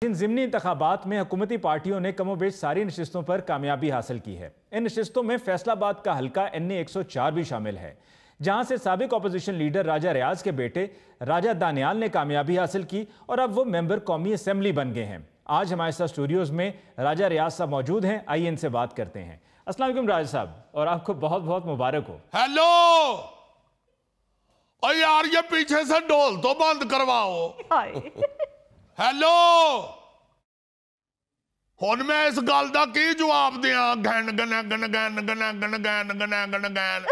इन ज़िमनी इंतखाबात में हुकूमती पार्टियों ने कमोबेश सारी नशिस्तों पर कामयाबी हासिल की है। इन नशिस्तों में फैसलाबाद का हल्का NA 104 भी शामिल है, जहां से साबिक अपोजिशन लीडर राजा रियाज के बेटे राजा दानियाल ने कामयाबी हासिल की और अब वो मेंबर कौमी असेंबली बन गए हैं। आज हमारे साथ स्टूडियोज में राजा रियाज साहब मौजूद हैं, आइए इनसे बात करते हैं। अस्सलाम वालेकुम राजा साहब, और आपको बहुत बहुत मुबारक हो। हेलो, और यार ये पीछे से ढोल तो बंद करवाओ। हेलो, हुन मैं इस गल दा की जवाब दिया? घन gun gun gun gun gun gun gun gun gun.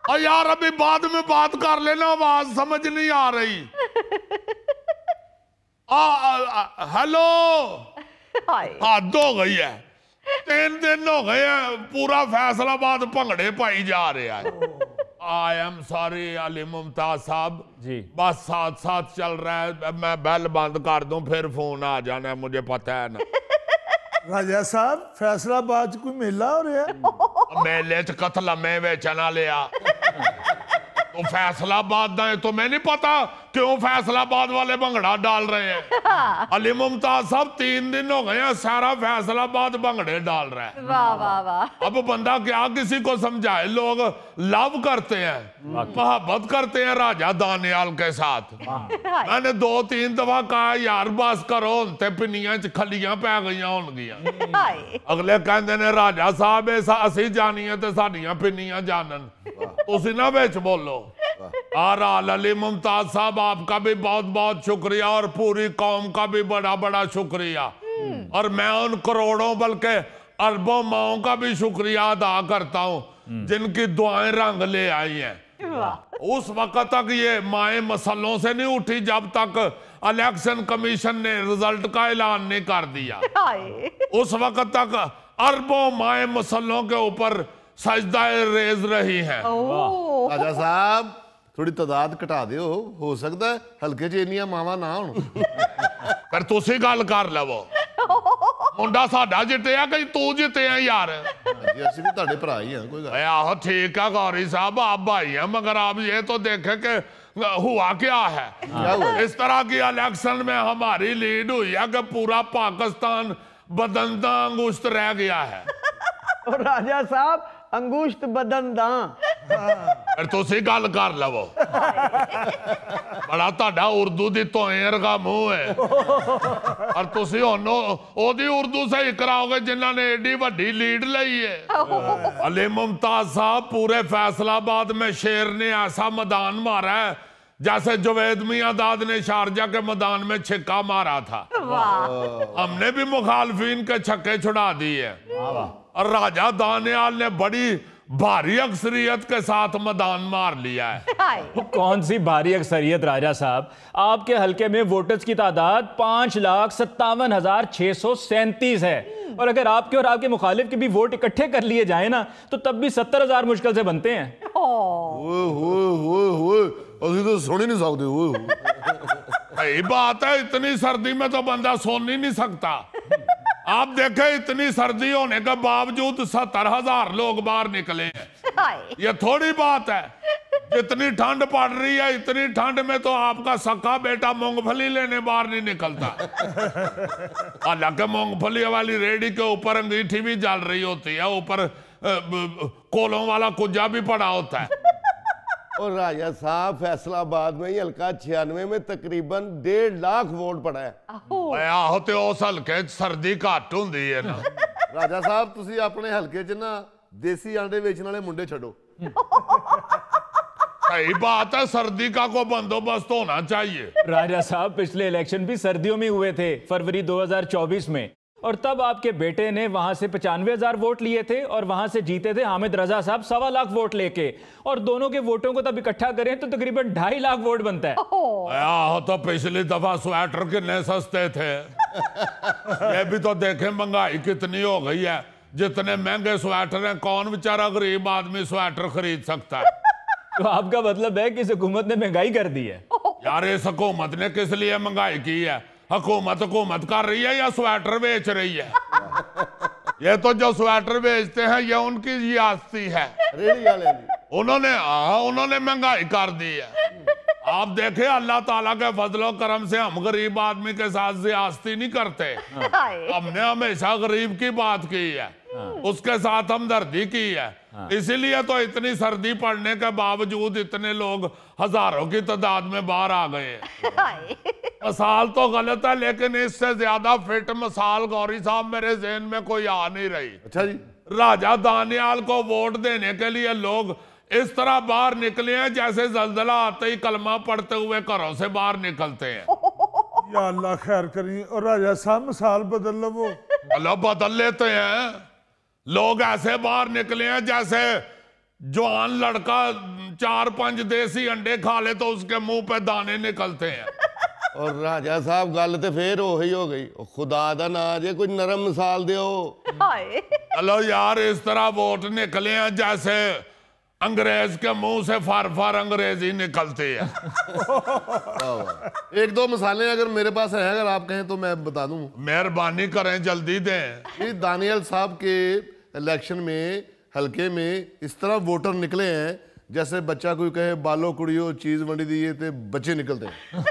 और यार अभी बाद में बात कर लेना, आवाज समझ नहीं आ रही। हेलो, हद हो गई है। 3 दिन हो गए हैं, पूरा फैसलाबाद भंगड़े पाई जा रहा है। I am sorry Ali Mumtaz साहब जी, बस साथ साथ चल रहा है। मैं बेल बंद कर दूं फिर फोन आ जाना है, मुझे पता है ना। राजा साहब, फैसलाबाद कोई मेला हो रहा है? मेले च कतल में बेचना लिया तो फैसलाबाद दा तो मैं नहीं पता क्यों फैसलाबाद वाले भंगड़ा डाल रहे हैं। अली मुमताज साहब 3 दिन हो गए हैं, सारा फैसलाबाद भंगड़े डाल रहा है। वाह वाह वाह। अब बंदा क्या किसी को समझाए? लोग लव करते हैं, मोहब्बत करते हैं राजा दानियाल के साथ। मैंने 2-3 दफा कहा यार बस करो, ते पिनियां च खलियां पै गई होणगियां। अगले कहते ने राजा साहब असी जानिए ते साडियां पिनियां जानन, तुसी ना विच बोलो। आर अली मुमताज साहब आपका भी बहुत बहुत शुक्रिया और पूरी कौम का भी बड़ा बड़ा शुक्रिया, और मैं उन करोड़ों बल्कि अरबों माओं का भी शुक्रिया अदा करता हूं जिनकी दुआएं रंग ले आई हैं। उस वक्त तक ये माएं मसलों से नहीं उठी जब तक इलेक्शन कमीशन ने रिजल्ट का ऐलान नहीं कर दिया। उस वक्त तक अरबों माएं मसलों के ऊपर सजदा रेज रही हैं। राजा साहब थोड़ी तादाद घटा दियो, हो सकता है हल्के च इन्नियां मावां ना होण। फिर तुसी गल कर लवो, मुंडा साडा जितया कि तू जितया यार? ਅਸੀਂ भी ਤੁਹਾਡੇ ਭਰਾ ही हैं, कोई गल। आहो ठीक है गौरी साहब, आप भाई हैं, मगर आप ये तो देखे कि हुआ क्या है। इस तरह की इलेक्शन में हमारी लीड हुई है कि पूरा पाकिस्तान बदनदा अंगुश्त रह गया है। और राजा साहब अंगुश्त बदनदा फिर तुसी गल कर लवो। बड़ा ताड़ा उर्दू दी तोएं रगा मुंह है, और तुसी हुन ओदी उर्दू सही कराओगे जिन्हां ने एडी वड्डी लीड लई है। अली मुमताज साहब पूरे फैसलाबाद में शेर ने ऐसा मैदान मारा है जैसे जुवैद मियांदाद ने शारजा के मैदान में छिक्का मारा था। हमने भी मुखालफिन के छक्के छुड़ा दिए, और राजा दानियाल ने बड़ी भारी अक्सरियत के साथ मैदान मार लिया है। कौन सी भारी अक्सरियत राजा साहब, आपके हल्के में वोटर्स की तादाद 5,57,637 है, और अगर आपके और आपके मुखालिफ के भी वोट इकट्ठे कर लिए जाए ना तो तब भी 70,000 मुश्किल से बनते हैं। ਅਸੀਂ तो सुन ही नहीं सकते। सही बात है, इतनी सर्दी में तो बंदा सोन ही नहीं सकता। आप देखे इतनी सर्दी होने के बावजूद 70,000 लोग बाहर निकले हैं। ये थोड़ी बात है, जितनी ठंड पड़ रही है इतनी ठंड में तो आपका सका बेटा मूंगफली लेने बाहर नहीं निकलता। हालांकि मूंगफली वाली रेडी के ऊपर अंगीठी भी जल रही होती है, ऊपर कोलों वाला कुजा भी पड़ा होता है। और राजा साहब फैसलाबाद में ही हल्का 96 में तकरीबन 1.5 लाख वोट पड़ा है। आहो ते उस हल्के सर्दी घट हुंदी है ना। राजा साहब तुसी अपने हल्के च ना देसी आंडे बेचने वाले मुंडे छड़ो। सही बात है, सर्दी का कोई बंदोबस्त होना चाहिए। राजा साहब पिछले इलेक्शन भी सर्दियों में हुए थे, फरवरी 2024 में, और तब आपके बेटे ने वहां से 95,000 वोट लिए थे और वहां से जीते थे हामिद रजा साहब 1.25 लाख वोट लेके, और दोनों के वोटों को तब इकट्ठा करें तो तकरीबन 2.5 लाख वोट बनता है। आहो तो पिछली दफा स्वेटर कितने सस्ते थे। ये भी तो देखें महंगाई कितनी हो गई है, जितने महंगे स्वेटर हैं कौन बेचारा गरीब आदमी स्वेटर खरीद सकता है। तो आपका मतलब है कि इस हुकूमत ने महंगाई कर दी है? यार इस हुकूमत ने किस लिए महंगाई की है? हुकूमत हुकूमत कर रही है या स्वेटर बेच रही है? ये तो जो स्वेटर बेचते हैं ये उनकी जियादती है। उन्होंने महंगाई कर दी है। आप देखे अल्लाह ताला के फजलो करम से हम गरीब आदमी के साथ ज्यादती नहीं करते। हमने हमेशा गरीब की बात की है, उसके साथ हमदर्दी की है। इसीलिए तो इतनी सर्दी पड़ने के बावजूद इतने लोग हजारों की तादाद में बाहर आ गए हैं। मिसाल तो गलत है, लेकिन इससे ज्यादा फिट मिसाल गौरी साहब मेरे ज़हन में कोई आ नहीं रही। अच्छा जी। राजा दानियाल को वोट देने के लिए लोग इस तरह बाहर निकले हैं जैसे जल्जला आते ही कलमा पढ़ते हुए घरों से बाहर निकलते हैं। या अल्लाह खैर करी। और राजा साहब मिसाल बदल लो, वो अल्लाह बदल लेते हैं। लोग ऐसे बाहर निकले हैं जैसे जवान लड़का 4-5 देसी अंडे खा ले तो उसके मुंह पे दाने निकलते हैं। और राजा साहब गल तो फिर वही हो गई, खुदा दा ना जे कोई नरम मिसाल दो। चलो यार, इस तरह वोट निकले हैं जैसे अंग्रेज के मुंह से फार अंग्रेजी निकलती है। एक दो मिसालें अगर मेरे पास है, अगर आप कहें तो मैं बता दूं। मेहरबानी करें, जल्दी दें। ये दानियाल साहब के इलेक्शन में हल्के में इस तरह वोटर निकले हैं जैसे बच्चा कोई कहे बालो कुड़ियो चीज वंडी दिए थे बच्चे निकलते हैं।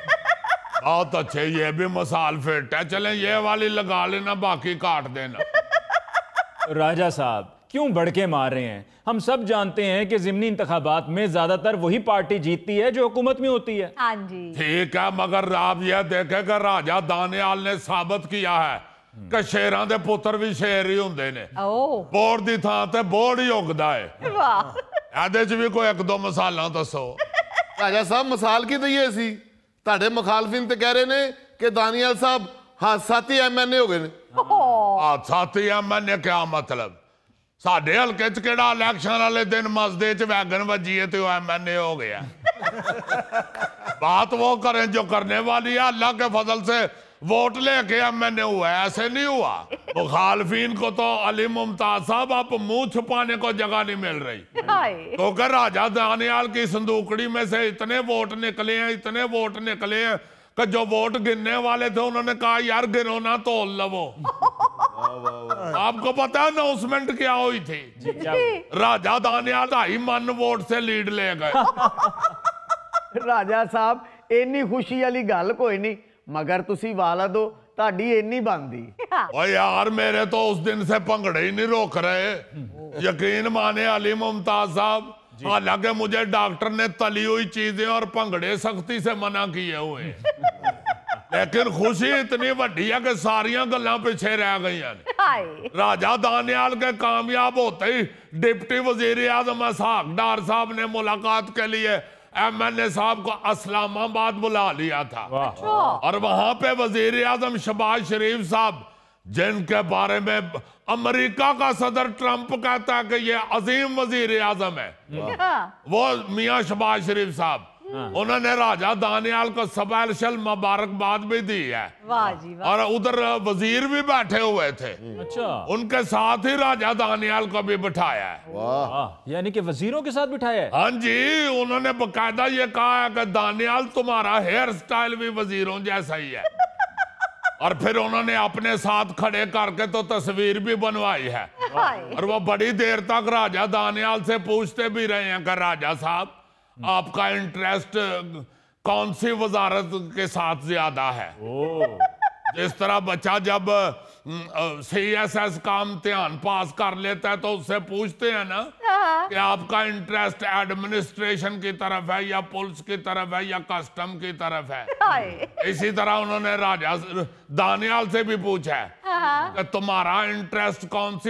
बहुत अच्छे, ये भी मिसाल फिट है। चलें ये वाली लगा लेना, बाकी काट देना। राजा साहब क्यों भड़के मार रहे हैं? हम सब जानते हैं कि ज़िमनी इंतखाबात में ज्यादातर वही पार्टी जीतती है जो हुकूमत में होती है। हाँ जी ठीक है, मगर आप यह देखे कि राजा दानियाल ने साबित किया है कि शेरां दे पुत्र भी शेर ही होंदे ने। बोर्ड दी थां ते बोर्ड ही उगदा है। वाह ਇਹਦੇ ਚ ਵੀ ਕੋਈ ਇੱਕ ਦੋ ਮਿਸਾਲਾਂ ਦੱਸੋ। राजा साहब मिसाल की तो ये सी ਤੁਹਾਡੇ ਮੁਖਾਲਫਿਨ ਤੇ ਕਹਿ ਰਹੇ ਨੇ ਕਿ ਦਾਨੀਆਲ ਸਾਹਿਬ ਹਾਦਸਾਤੀ ਐਮਐਨਏ ਹੋ ਗਏ ਨੇ। ਸਾਥੀ ਐਮਐਨਏ ਕਿਆ ਮਤਲਬ? ਸਾਡੇ ਹਲਕੇ ਚ ਕਿਹੜਾ ਇਲੈਕਸ਼ਨ ਵਾਲੇ ਦਿਨ ਮਸਦੇ ਚ ਵੈਗਨ ਵੱਜੀ ਹੈ ਤੇ ਉਹ ਐਮਐਨਏ ਹੋ ਗਿਆ। बात वो करें जो करने वाली है। अल्लाह के फजल से वोट लेके एमएनए हुआ है, ऐसे नहीं हुआ। मुखालफिन को तो अली मुमताज साहब आप मुंह छुपाने को जगह नहीं मिल रही। तो क्या राजा दानियाल की संदूकड़ी में से इतने वोट निकले हैं, इतने वोट निकले हैं कि जो वोट गिनने वाले थे उन्होंने कहा यार गिनो ना तोल लवो। आपको पता है अनाउंसमेंट क्या हुई थी? राजा दानियाल 2.5 मन वोट से लीड ले गए। राजा साहब इन्नी खुशी वाली गल कोई नहीं, मगर तुसी वाला दो ताड़ी इन्नी बनदी। ओ यार मेरे तो उस दिन से भंगड़े ही नहीं रोक रहे। यकीन माने अली मुमताज साहब, हालांकि मुझे डॉक्टर ने तली हुई चीजें और भंगड़े सख्ती से मना किए हुए, लेकिन खुशी इतनी वड्डी है कि सारियां गल्लां पीछे रह गई हैं। राजा दानियाल के कामयाब होते ही डिप्टी वजीर आजम इसहाक डार साहब ने मुलाकात के लिए एमएनए साहब को इस्लामाबाद बुला लिया था। और वहां पे वजीर आजम शहबाज शरीफ साहब, जिनके बारे में अमेरिका का सदर ट्रंप कहता है कि ये अजीम वजीर आजम है, वो मियां शहबाज शरीफ साहब, उन्होंने राजा दानियाल को स्पेशल मुबारकबाद भी दी है। वाह जी वाह। और उधर वजीर भी बैठे हुए थे। अच्छा, उनके साथ ही राजा दानियाल को भी बिठाया है। वाह, यानी कि वजीरों के साथ बिठाया है? हाँ जी, उन्होंने बकायदा ये कहा है कि दानियाल तुम्हारा हेयर स्टाइल भी वजीरों जैसा ही है। और फिर उन्होंने अपने साथ खड़े करके तो तस्वीर भी बनवाई है। और वो बड़ी देर तक राजा दानियाल से पूछते भी रहे हैं कि राजा साहब आपका इंटरेस्ट कौन सी वजारत के साथ ज्यादा है? जिस तरह बच्चा जब CSS का इम्तिहान पास कर लेता है तो उससे पूछते हैं ना कि आपका इंटरेस्ट एडमिनिस्ट्रेशन की तरफ है या पुलिस की तरफ है या कस्टम की तरफ है। इसी तरह उन्होंने राजा दानियाल से भी पूछा है कि तुम्हारा इंटरेस्ट कौन सी